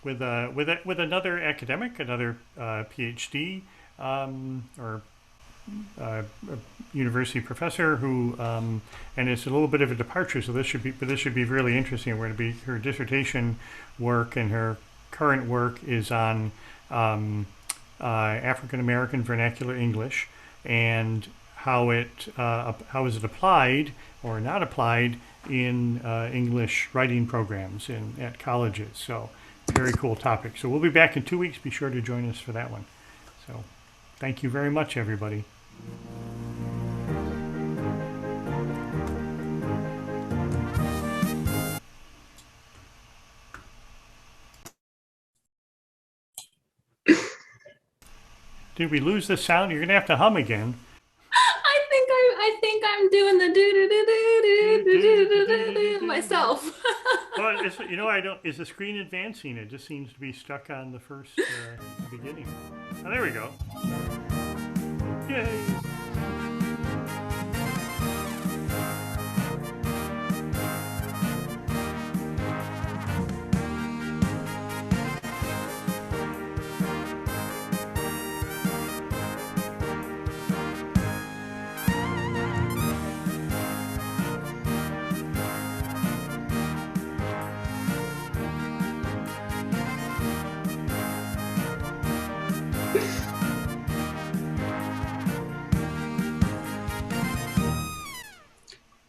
Speaker 2: with another academic, another PhD or a university professor who, and it's a little bit of a departure. So this should be really interesting. We're going to be her dissertation work, and her current work is on African American vernacular English and how is it applied or not applied in English writing programs at colleges. So very cool topic. So we'll be back in 2 weeks. Be sure to join us for that one. So thank you very much, everybody. Did we lose the sound? You're gonna have to hum again.
Speaker 1: I think I'm doing the do myself.
Speaker 2: Well, is the screen advancing? It just seems to be stuck on the first beginning. Oh, there we go. Yay!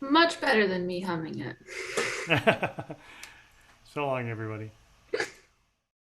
Speaker 1: Much better than me humming it.
Speaker 2: So long, everybody.